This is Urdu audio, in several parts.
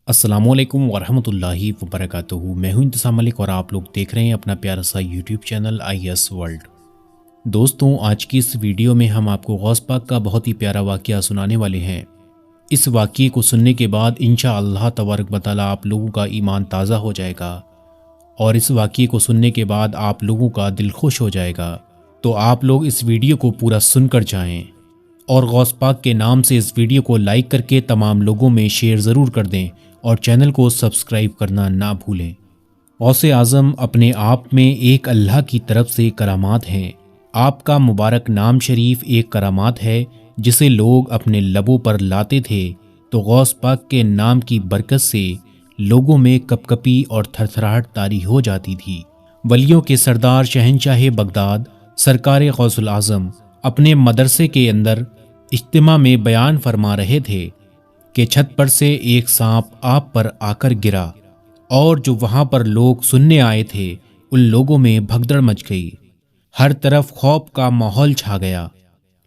السلام علیکم ورحمۃ اللہ وبرکاتہ۔ میں ہوں انتظام ملک اور آپ لوگ دیکھ رہے ہیں اپنا پیارا سا یوٹیوب چینل IS ورلڈ۔ دوستوں، آج کی اس ویڈیو میں ہم آپ کو غوث پاک کا بہت ہی پیارا واقعہ سنانے والے ہیں۔ اس واقعے کو سننے کے بعد انشاءاللہ تبارک و تعالیٰ آپ لوگوں کا ایمان تازہ ہو جائے گا، اور اس واقعے کو سننے کے بعد آپ لوگوں کا دل خوش ہو جائے گا۔ تو آپ لوگ اس ویڈیو کو پورا سن کر جائیں، اور غوث پاک کے نام سے اس ویڈیو کو لائک کر کے تمام لوگوں میں شیئر ضرور کر دیں، اور چینل کو سبسکرائب کرنا نہ بھولیں۔ غوث اعظم اپنے آپ میں ایک اللہ کی طرف سے کرامات ہیں۔ آپ کا مبارک نام شریف ایک کرامات ہے جسے لوگ اپنے لبوں پر لاتے تھے تو غوث پاک کے نام کی برکت سے لوگوں میں کپ کپی اور تھرتھراہٹ طاری ہو جاتی تھی۔ ولیوں کے سردار شہنشاہ بغداد سرکار غوث الاعظم اپنے مدرسے کے اندر اجتماع میں بیان فرما رہے تھے کہ چھت پر سے ایک سانپ آپ پر آ کر گرا، اور جو وہاں پر لوگ سننے آئے تھے ان لوگوں میں بھگدڑ مچ گئی، ہر طرف خوف کا ماحول چھا گیا،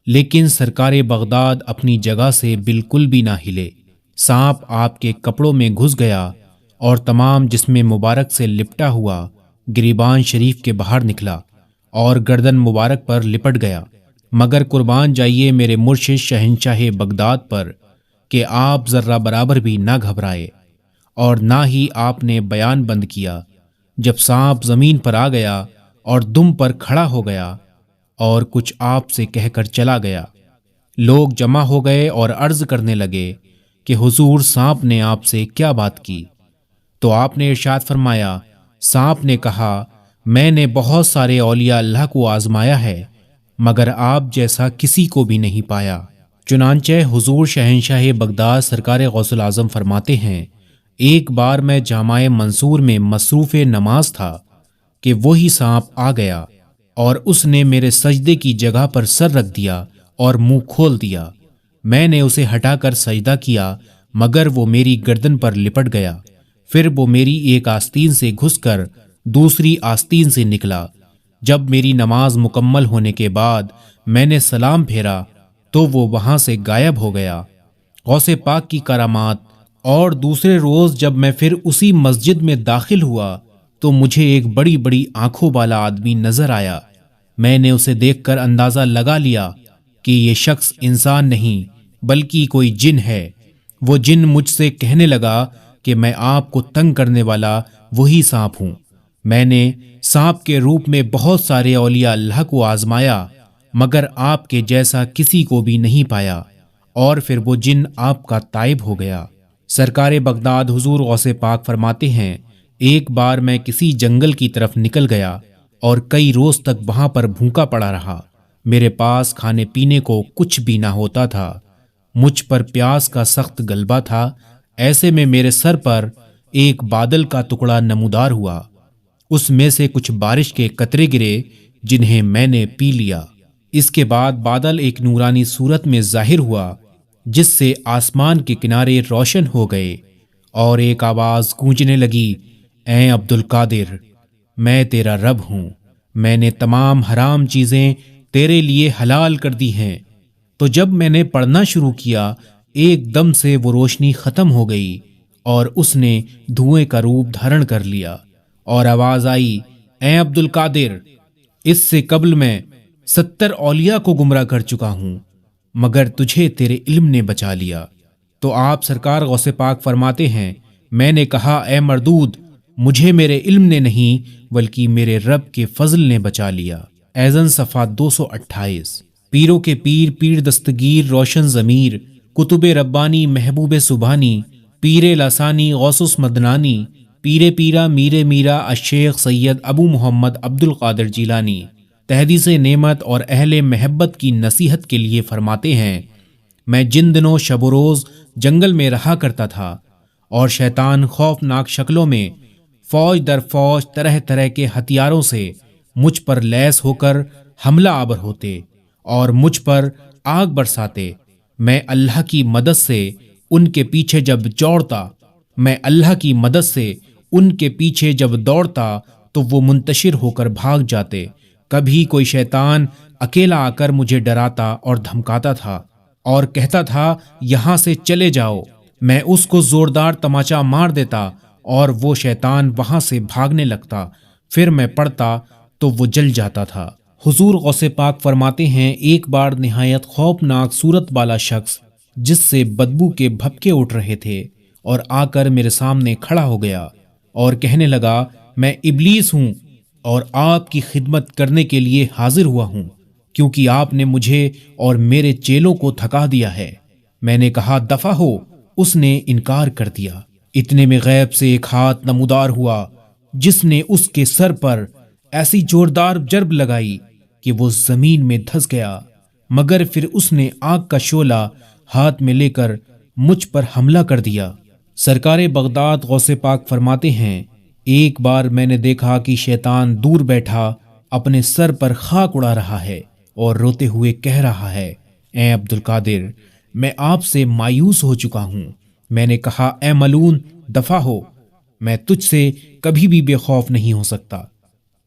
لیکن سرکار بغداد اپنی جگہ سے بالکل بھی نہ ہلے۔ سانپ آپ کے کپڑوں میں گھس گیا اور تمام جسم مبارک سے لپٹا ہوا گریبان شریف کے باہر نکلا اور گردن مبارک پر لپٹ گیا۔ مگر قربان جائیے میرے مرشد شہنشاہ بغداد پر کہ آپ ذرہ برابر بھی نہ گھبرائے، اور نہ ہی آپ نے بیان بند کیا۔ جب سانپ زمین پر آ گیا اور دم پر کھڑا ہو گیا اور کچھ آپ سے کہہ کر چلا گیا، لوگ جمع ہو گئے اور عرض کرنے لگے کہ حضور، سانپ نے آپ سے کیا بات کی؟ تو آپ نے ارشاد فرمایا، سانپ نے کہا، میں نے بہت سارے اولیاء اللہ کو آزمایا ہے مگر آپ جیسا کسی کو بھی نہیں پایا۔ چنانچہ حضور شہنشاہ بغداد سرکار غوث الاعظم فرماتے ہیں، ایک بار میں جامع منصور میں مصروف نماز تھا کہ وہی سانپ آ گیا اور اس نے میرے سجدے کی جگہ پر سر رکھ دیا اور منہ کھول دیا۔ میں نے اسے ہٹا کر سجدہ کیا مگر وہ میری گردن پر لپٹ گیا، پھر وہ میری ایک آستین سے گھس کر دوسری آستین سے نکلا۔ جب میری نماز مکمل ہونے کے بعد میں نے سلام پھیرا تو وہ وہاں سے غائب ہو گیا۔ غوث پاک کی کرامات۔ اور دوسرے روز جب میں پھر اسی مسجد میں داخل ہوا تو مجھے ایک بڑی بڑی آنکھوں والا آدمی نظر آیا۔ میں نے اسے دیکھ کر اندازہ لگا لیا کہ یہ شخص انسان نہیں بلکہ کوئی جن ہے۔ وہ جن مجھ سے کہنے لگا کہ میں آپ کو تنگ کرنے والا وہی سانپ ہوں۔ میں نے سانپ کے روپ میں بہت سارے اولیاء اللہ کو آزمایا مگر آپ کے جیسا کسی کو بھی نہیں پایا، اور پھر وہ جن آپ کا تائب ہو گیا۔ سرکار بغداد حضور غوث پاک فرماتے ہیں، ایک بار میں کسی جنگل کی طرف نکل گیا اور کئی روز تک وہاں پر بھوکا پڑا رہا۔ میرے پاس کھانے پینے کو کچھ بھی نہ ہوتا تھا، مجھ پر پیاس کا سخت غلبہ تھا۔ ایسے میں میرے سر پر ایک بادل کا ٹکڑا نمودار ہوا، اس میں سے کچھ بارش کے قطرے گرے جنہیں میں نے پی لیا۔ اس کے بعد بادل ایک نورانی صورت میں ظاہر ہوا جس سے آسمان کے کنارے روشن ہو گئے، اور ایک آواز گونجنے لگی، اے عبد القادر، میں تیرا رب ہوں، میں نے تمام حرام چیزیں تیرے لیے حلال کر دی ہیں۔ تو جب میں نے پڑھنا شروع کیا ایک دم سے وہ روشنی ختم ہو گئی اور اس نے دھوئیں کا روپ دھارن کر لیا، اور آواز آئی، اے عبد القادر، اس سے قبل میں 70 اولیاء کو گمراہ کر چکا ہوں مگر تجھے تیرے علم نے بچا لیا۔ تو آپ سرکار غوث پاک فرماتے ہیں، میں نے کہا، اے مردود، مجھے میرے علم نے نہیں بلکہ میرے رب کے فضل نے بچا لیا۔ ایزن صفحہ 228۔ پیروں کے پیر، پیر دستگیر، روشن ضمیر، کتب ربانی، محبوب سبحانی، پیر لسانی، غوث مدنانی، پیر پیرا، میر میرا، الشیخ سید ابو محمد عبد القادر جیلانی تحدیث نعمت اور اہل محبت کی نصیحت کے لیے فرماتے ہیں، میں جن دنوں شب و روز جنگل میں رہا کرتا تھا اور شیطان خوفناک شکلوں میں فوج در فوج طرح طرح کے ہتھیاروں سے مجھ پر لیس ہو کر حملہ آور ہوتے اور مجھ پر آگ برساتے، میں اللہ کی مدد سے ان کے پیچھے جب دوڑتا تو وہ منتشر ہو کر بھاگ جاتے۔ کبھی کوئی شیطان اکیلا آ کر مجھے ڈراتا اور دھمکاتا تھا اور کہتا تھا، یہاں سے چلے جاؤ، میں اس کو زوردار تماچا مار دیتا اور وہ شیطان وہاں سے بھاگنے لگتا، پھر میں پڑتا تو وہ جل جاتا تھا۔ حضور غوث پاک فرماتے ہیں، ایک بار نہایت خوفناک صورت والا شخص جس سے بدبو کے بھپکے اٹھ رہے تھے اور آ کر میرے سامنے کھڑا ہو گیا اور کہنے لگا، میں ابلیس ہوں اور آپ کی خدمت کرنے کے لیے حاضر ہوا ہوں، کیونکہ آپ نے مجھے اور میرے چیلوں کو تھکا دیا ہے۔ میں نے کہا، دفع ہو۔ اس نے انکار کر دیا۔ اتنے میں غیب سے ایک ہاتھ نمودار ہوا جس نے اس کے سر پر ایسی زوردار ضرب لگائی کہ وہ زمین میں دھس گیا، مگر پھر اس نے آگ کا شعلہ ہاتھ میں لے کر مجھ پر حملہ کر دیا۔ سرکار بغداد غوث پاک فرماتے ہیں، ایک بار میں نے دیکھا کہ شیطان دور بیٹھا اپنے سر پر خاک اڑا رہا ہے اور روتے ہوئے کہہ رہا ہے، اے عبدالقادر، میں آپ سے مایوس ہو چکا ہوں۔ میں نے کہا، اے ملعون، دفع ہو، میں تجھ سے کبھی بھی بے خوف نہیں ہو سکتا۔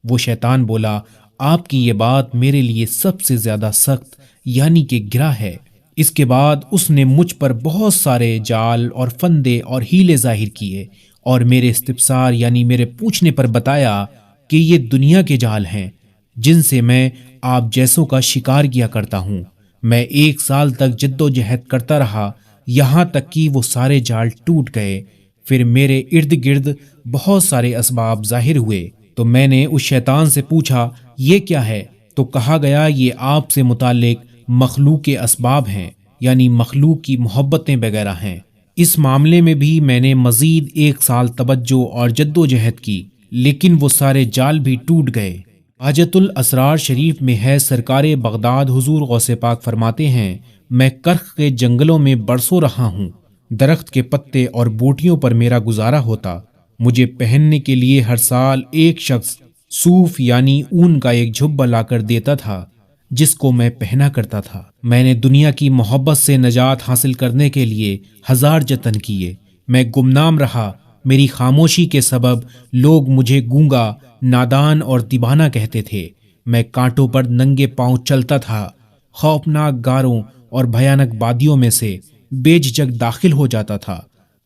وہ شیطان بولا، آپ کی یہ بات میرے لیے سب سے زیادہ سخت یعنی کہ گرہ ہے۔ اس کے بعد اس نے مجھ پر بہت سارے جال اور فندے اور ہیلے ظاہر کیے اور میرے استفسار یعنی میرے پوچھنے پر بتایا کہ یہ دنیا کے جال ہیں جن سے میں آپ جیسوں کا شکار کیا کرتا ہوں۔ میں 1 سال تک جد و جہد کرتا رہا، یہاں تک کہ وہ سارے جال ٹوٹ گئے۔ پھر میرے ارد گرد بہت سارے اسباب ظاہر ہوئے، تو میں نے اس شیطان سے پوچھا، یہ کیا ہے؟ تو کہا گیا، یہ آپ سے متعلق مخلوق کے اسباب ہیں، یعنی مخلوق کی محبتیں وغیرہ ہیں۔ اس معاملے میں بھی میں نے مزید 1 سال توجہ اور جد و جہد کی، لیکن وہ سارے جال بھی ٹوٹ گئے۔ حاجت الاسرار شریف میں ہے، سرکار بغداد حضور غوث پاک فرماتے ہیں، میں کرخ کے جنگلوں میں برسوں رہا ہوں، درخت کے پتے اور بوٹیوں پر میرا گزارا ہوتا۔ مجھے پہننے کے لیے ہر سال ایک شخص صوف یعنی اون کا ایک جھبا لا کر دیتا تھا جس کو میں پہنا کرتا تھا۔ میں نے دنیا کی محبت سے نجات حاصل کرنے کے لیے 1000 جتن کیے۔ میں گمنام رہا، میری خاموشی کے سبب لوگ مجھے گونگا، نادان اور دیوانہ کہتے تھے۔ میں کانٹوں پر ننگے پاؤں چلتا تھا، خوفناک غاروں اور بھیانک وادیوں میں سے بے جھجک داخل ہو جاتا تھا۔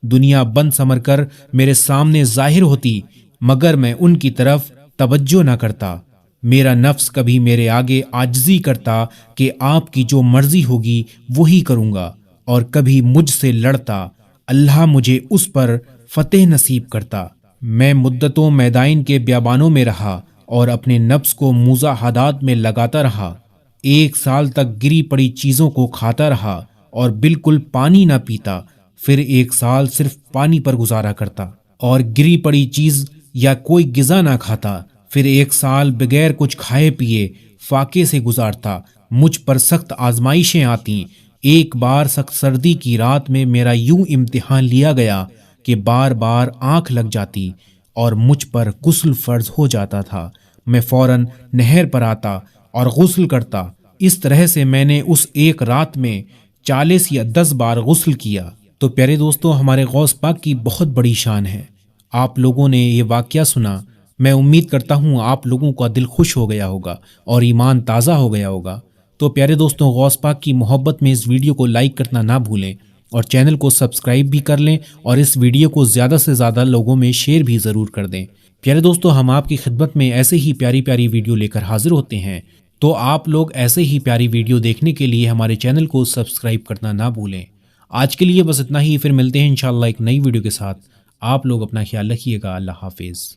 دنیا بن سمر کر میرے سامنے ظاہر ہوتی، مگر میں ان کی طرف توجہ نہ کرتا۔ میرا نفس کبھی میرے آگے عاجزی کرتا کہ آپ کی جو مرضی ہوگی وہی کروں گا، اور کبھی مجھ سے لڑتا، اللہ مجھے اس پر فتح نصیب کرتا۔ میں مدتوں میدائن کے بیابانوں میں رہا اور اپنے نفس کو مزاحدات میں لگاتا رہا۔ 1 سال تک گری پڑی چیزوں کو کھاتا رہا اور بالکل پانی نہ پیتا، پھر 1 سال صرف پانی پر گزارا کرتا اور گری پڑی چیز یا کوئی غذا نہ کھاتا، پھر 1 سال بغیر کچھ کھائے پیے فاقے سے گزارتا۔ مجھ پر سخت آزمائشیں آتیں۔ ایک بار سخت سردی کی رات میں میرا یوں امتحان لیا گیا کہ بار بار آنکھ لگ جاتی اور مجھ پر غسل فرض ہو جاتا تھا۔ میں فوراً نہر پر آتا اور غسل کرتا۔ اس طرح سے میں نے اس ایک رات میں 40 یا 10 بار غسل کیا۔ تو پیارے دوستو، ہمارے غوث پاک کی بہت بڑی شان ہے۔ آپ لوگوں نے یہ واقعہ سنا، میں امید کرتا ہوں آپ لوگوں کا دل خوش ہو گیا ہوگا اور ایمان تازہ ہو گیا ہوگا۔ تو پیارے دوستوں، غوث پاک کی محبت میں اس ویڈیو کو لائک کرنا نہ بھولیں اور چینل کو سبسکرائب بھی کر لیں اور اس ویڈیو کو زیادہ سے زیادہ لوگوں میں شیئر بھی ضرور کر دیں۔ پیارے دوستو، ہم آپ کی خدمت میں ایسے ہی پیاری پیاری ویڈیو لے کر حاضر ہوتے ہیں، تو آپ لوگ ایسے ہی پیاری ویڈیو دیکھنے کے لیے ہمارے چینل کو سبسکرائب کرنا نہ بھولیں۔ آج کے لیے بس اتنا ہی، پھر ملتے ہیں انشاءاللہ ایک نئی ویڈیو کے ساتھ۔ آپ لوگ اپنا خیال رکھیے گا۔ اللہ حافظ۔